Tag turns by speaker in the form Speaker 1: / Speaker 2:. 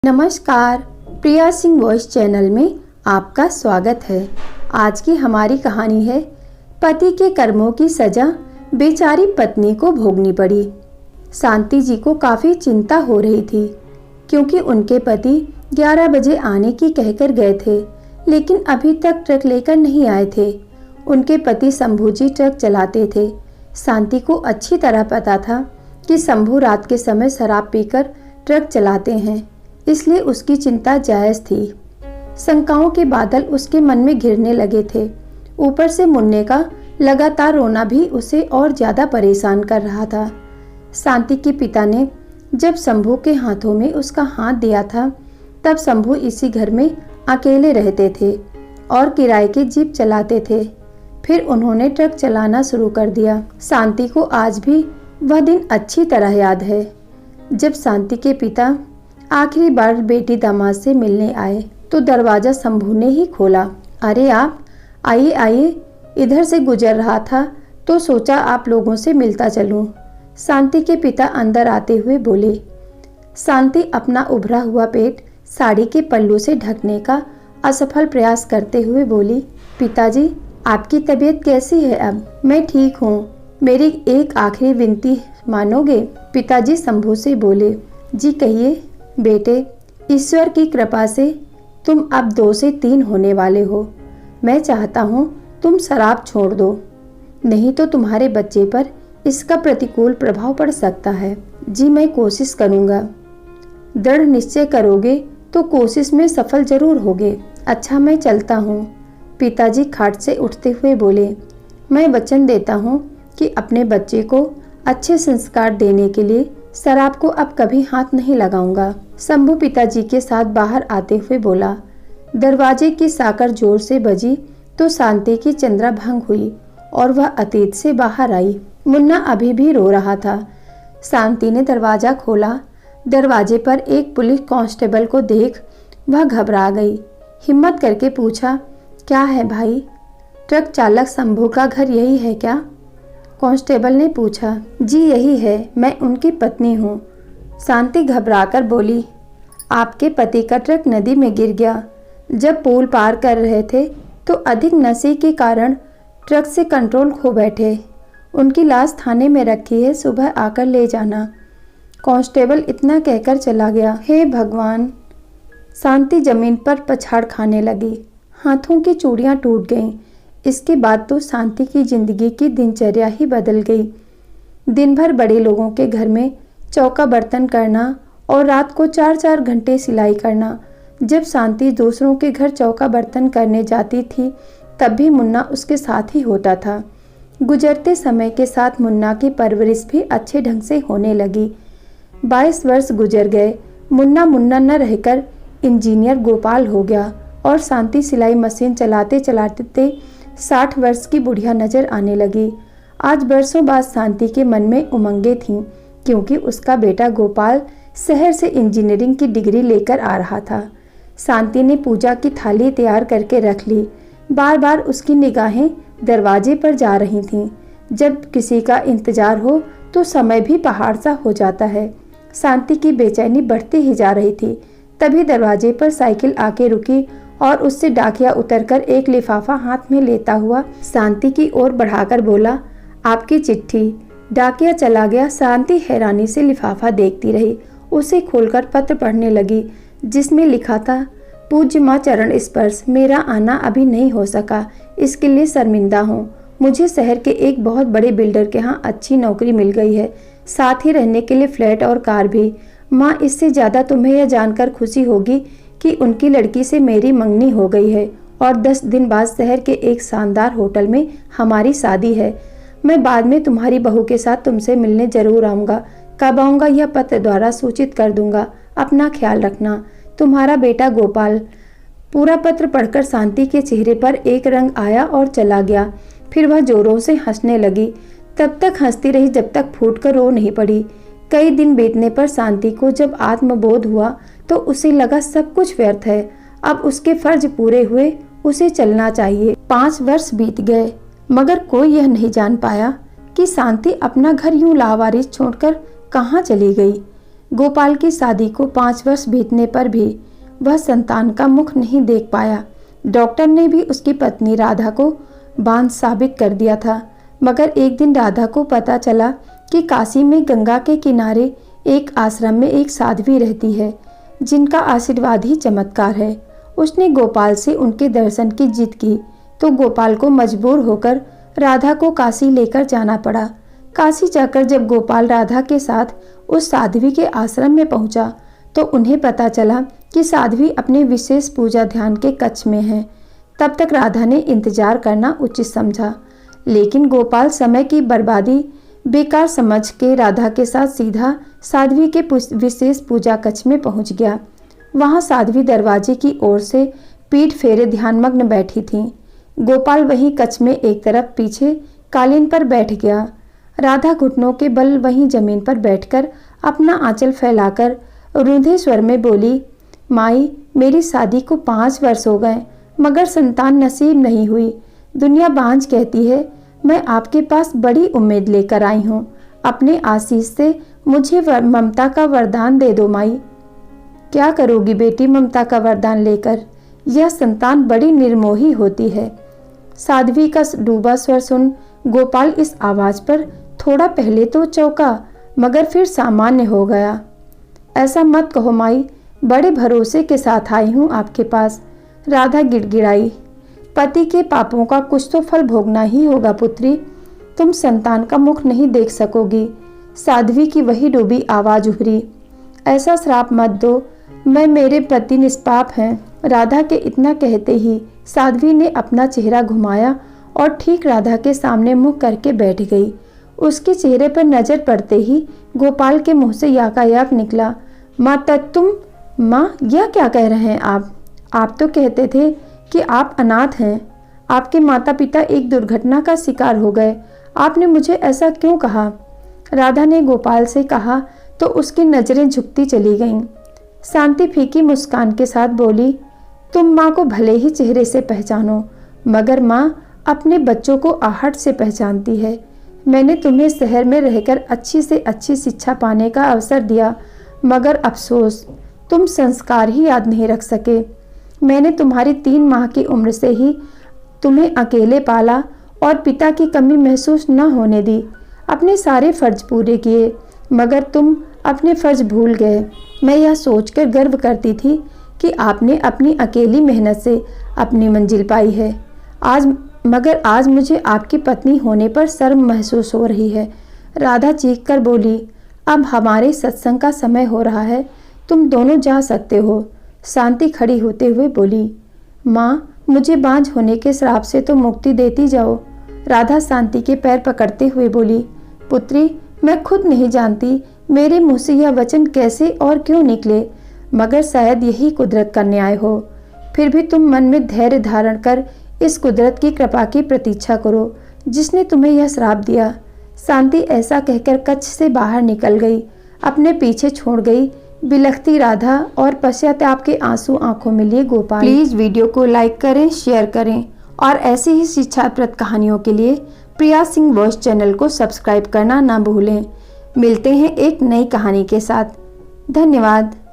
Speaker 1: नमस्कार, प्रिया Singh voice channel में आपका स्वागत है। आज की हमारी कहानी है पति के कर्मों की सजा बेचारी पत्नी को भोगनी पड़ी। शांति जी को काफ़ी चिंता हो रही थी क्योंकि उनके पति 11 बजे आने की कहकर गए थे, लेकिन अभी तक ट्रक लेकर नहीं आए थे। उनके पति शंभू जी ट्रक चलाते थे। शांति को अच्छी तरह पता था कि शंभू रात के समय शराब पीकर ट्रक चलाते हैं, इसलिए उसकी चिंता जायज़ थी। शंकाओं के बादल उसके मन में घिरने लगे थे। ऊपर से मुन्ने का लगातार रोना भी उसे और ज़्यादा परेशान कर रहा था। शांति के पिता ने जब शंभू के हाथों में उसका हाथ दिया था, तब शंभू इसी घर में अकेले रहते थे और किराए की जीप चलाते थे। फिर उन्होंने ट्रक चलाना शुरू कर दिया। शांति को आज भी वह दिन अच्छी तरह याद है जब शांति के पिता आखिरी बार बेटी दामाद से मिलने आए तो दरवाज़ा शंभू ने ही खोला। अरे आप आइए आइए, इधर से गुजर रहा था तो सोचा आप लोगों से मिलता चलूं। शांति के पिता अंदर आते हुए बोले। शांति अपना उभरा हुआ पेट साड़ी के पल्लू से ढकने का असफल प्रयास करते हुए बोली, पिताजी आपकी तबीयत कैसी है अब? मैं ठीक हूँ, मेरी एक आखिरी विनती मानोगे? पिताजी शंभू से बोले। जी कहिए बेटे, ईश्वर की कृपा से तुम अब 2 से 3 होने वाले हो। मैं चाहता हूँ तुम शराब छोड़ दो, नहीं तो तुम्हारे बच्चे पर इसका प्रतिकूल प्रभाव पड़ सकता है। जी मैं कोशिश करूँगा। दृढ़ निश्चय करोगे तो कोशिश में सफल जरूर होगे। अच्छा मैं चलता हूँ। पिताजी खाट से उठते हुए बोले। मैं वचन देता हूँ कि अपने बच्चे को अच्छे संस्कार देने के लिए शराब को अब कभी हाथ नहीं लगाऊंगा। शंभू पिताजी के साथ बाहर आते हुए बोला। दरवाजे की साकर जोर से बजी तो शांति की चंद्रा भंग हुई और वह अतीत से बाहर आई। मुन्ना अभी भी रो रहा था। शांति ने दरवाजा खोला। दरवाजे पर एक पुलिस कांस्टेबल को देख वह घबरा गई। हिम्मत करके पूछा, क्या है भाई? ट्रक चालक शंभू का घर यही है क्या? कांस्टेबल ने पूछा। जी यही है, मैं उनकी पत्नी हूँ। शांति घबराकर बोली। आपके पति का ट्रक नदी में गिर गया। जब पुल पार कर रहे थे तो अधिक नशे के कारण ट्रक से कंट्रोल खो बैठे। उनकी लाश थाने में रखी है, सुबह आकर ले जाना। कांस्टेबल इतना कहकर चला गया। हे भगवान! शांति जमीन पर पछाड़ खाने लगी। हाथों की चूड़ियाँ टूट गईं। इसके बाद तो शांति की जिंदगी की दिनचर्या ही बदल गई। दिन भर बड़े लोगों के घर में चौका बर्तन करना और रात को 4-4 घंटे सिलाई करना। जब शांति दूसरों के घर चौका बर्तन करने जाती थी तब भी मुन्ना उसके साथ ही होता था। गुजरते समय के साथ मुन्ना की परवरिश भी अच्छे ढंग से होने लगी। 22 वर्ष गुजर गए। मुन्ना मुन्ना न रहकर इंजीनियर गोपाल हो गया और शांति सिलाई मशीन चलाते चलाते 60 वर्ष की बुढ़िया नजर आने लगी। आज बरसों बाद शांति के मन में उमंगें थीं क्योंकि उसका बेटा गोपाल शहर से इंजीनियरिंग की डिग्री लेकर आ रहा था। शांति ने पूजा की थाली तैयार करके रख ली। बार बार उसकी निगाहें दरवाजे पर जा रही थीं। जब किसी का इंतजार हो तो समय भी पहाड़ सा हो जाता है। शांति की बेचैनी बढ़ती ही जा रही थी। तभी दरवाजे पर साइकिल आके रुकी और उससे डाकिया उतरकर एक लिफाफा हाथ में लेता हुआ शांति की ओर बढ़ाकर बोला, आपकी चिट्ठी। डाकिया चला गया। शांति हैरानी से लिफाफा देखती रही। उसे खोलकर पत्र पढ़ने लगी जिसमें लिखा था, पूज्य माँ चरण स्पर्श, मेरा आना अभी नहीं हो सका, इसके लिए शर्मिंदा हूँ। मुझे शहर के एक बहुत बड़े बिल्डर के यहाँ अच्छी नौकरी मिल गई है, साथ ही रहने के लिए फ्लैट और कार भी। माँ इससे ज़्यादा तुम्हें यह जानकर खुशी होगी कि उनकी लड़की से मेरी मंगनी हो गई है और 10 दिन बाद शहर के एक शानदार होटल में हमारी शादी है। मैं बाद में तुम्हारी बहू के साथ तुमसे मिलने जरूर आऊँगा। कब आऊँगा यह पत्र द्वारा सूचित कर दूंगा। अपना ख्याल रखना, तुम्हारा बेटा गोपाल। पूरा पत्र पढ़कर शांति के चेहरे पर एक रंग आया और चला गया। फिर वह जोरों से हंसने लगी। तब तक हंसती रही जब तक फूटकर रो नहीं पड़ी। कई दिन बीतने पर शांति को जब आत्मबोध हुआ तो उसे लगा सब कुछ व्यर्थ है। अब उसके फर्ज पूरे हुए, उसे चलना चाहिए। 5 वर्ष बीत गए मगर कोई यह नहीं जान पाया कि शांति अपना घर यूं लावारिस छोड़कर कहाँ चली गई। गोपाल की शादी को 5 वर्ष बीतने पर भी वह संतान का मुख नहीं देख पाया। डॉक्टर ने भी उसकी पत्नी राधा को बांझ साबित कर दिया था, मगर एक दिन राधा को पता चला कि काशी में गंगा के किनारे एक आश्रम में एक साध्वी रहती है जिनका आशीर्वाद ही चमत्कार है। उसने गोपाल से उनके दर्शन की जिद की तो गोपाल को मजबूर होकर राधा को काशी लेकर जाना पड़ा। काशी जाकर जब गोपाल राधा के साथ उस साध्वी के आश्रम में पहुंचा तो उन्हें पता चला कि साध्वी अपने विशेष पूजा ध्यान के कक्ष में है। तब तक राधा ने इंतजार करना उचित समझा, लेकिन गोपाल समय की बर्बादी बेकार समझ के राधा के साथ सीधा साध्वी के विशेष पूजा कक्ष में पहुंच गया। वहां साध्वी दरवाजे की ओर से पीठ फेरे ध्यानमग्न बैठी थीं। गोपाल वहीं कक्ष में एक तरफ पीछे कालीन पर बैठ गया। राधा घुटनों के बल वहीं जमीन पर बैठकर अपना आंचल फैलाकर रूंधे स्वर में बोली, माई, मेरी शादी को 5 वर्ष हो गए मगर संतान नसीब नहीं हुई। दुनिया बांझ कहती है। मैं आपके पास बड़ी उम्मीद लेकर आई हूँ। अपने आशीष से मुझे ममता का वरदान दे दो माई। क्या करोगी बेटी ममता का वरदान लेकर? यह संतान बड़ी निर्मोही होती है। साध्वी का डूबा स्वर सुन गोपाल इस आवाज पर थोड़ा पहले तो चौंका मगर फिर सामान्य हो गया। ऐसा मत कहो माई, बड़े भरोसे के साथ आई हूँ आपके पास। राधा गिड़गिड़ाई, पति के पापों का कुछ तो फल भोगना ही होगा पुत्री। तुम संतान का मुख नहीं देख सकोगी। साध्वी की वही डूबी आवाज उभरी। ऐसा श्राप मत दो, मैं मेरे पति निष्पाप हैं। राधा के इतना कहते ही साध्वी ने अपना चेहरा घुमाया और ठीक राधा के सामने मुंह करके बैठ गई। उसके चेहरे पर नजर पड़ते ही गोपाल के मुंह से याकायाक निकला, माँ तुम? माँ, यह क्या कह रहे हैं आप? आप तो कहते थे कि आप अनाथ हैं। आपके माता पिता एक दुर्घटना का शिकार हो गए। आपने मुझे ऐसा क्यों कहा? राधा ने गोपाल से कहा तो उसकी नजरें झुकती चली गईं। शांति फीकी मुस्कान के साथ बोली, तुम माँ को भले ही चेहरे से पहचानो मगर माँ अपने बच्चों को आहट से पहचानती है। मैंने तुम्हें शहर में रहकर अच्छी से अच्छी शिक्षा पाने का अवसर दिया मगर अफसोस तुम संस्कार ही याद नहीं रख सके। मैंने तुम्हारी 3 माह की उम्र से ही तुम्हें अकेले पाला और पिता की कमी महसूस न होने दी। अपने सारे फर्ज पूरे किए मगर तुम अपने फर्ज भूल गए। मैं यह सोचकर गर्व करती थी कि आपने अपनी अकेली मेहनत से अपनी मंजिल पाई है। मगर आज मुझे आपकी पत्नी होने पर शर्म महसूस हो रही है। राधा चीख कर बोली, अब हमारे सत्संग का समय हो रहा है, तुम दोनों जा सकते हो। शांति खड़ी होते हुए बोली, माँ, मुझे बांझ होने के श्राप से तो मुक्ति देती जाओ। राधा शांति के पैर पकड़ते हुए बोली, पुत्री, मैं खुद नहीं जानती मेरे मुंह से यह वचन कैसे और क्यों निकले, मगर शायद यही कुदरत का न्याय हो। फिर भी तुम मन में धैर्य धारण कर इस कुदरत की कृपा की प्रतीक्षा करो जिसने तुम्हें यह श्राप दिया। शांति ऐसा कहकर कक्ष से बाहर निकल गई। अपने पीछे छोड़ गई बिलखती राधा और पश्चाताप के आंसू आंखों में लिए गोपाल। प्लीज वीडियो को लाइक करें, शेयर करें और ऐसी ही शिक्षाप्रद कहानियों के लिए प्रिया सिंह वॉइस चैनल को सब्सक्राइब करना ना भूलें। मिलते हैं एक नई कहानी के साथ। धन्यवाद।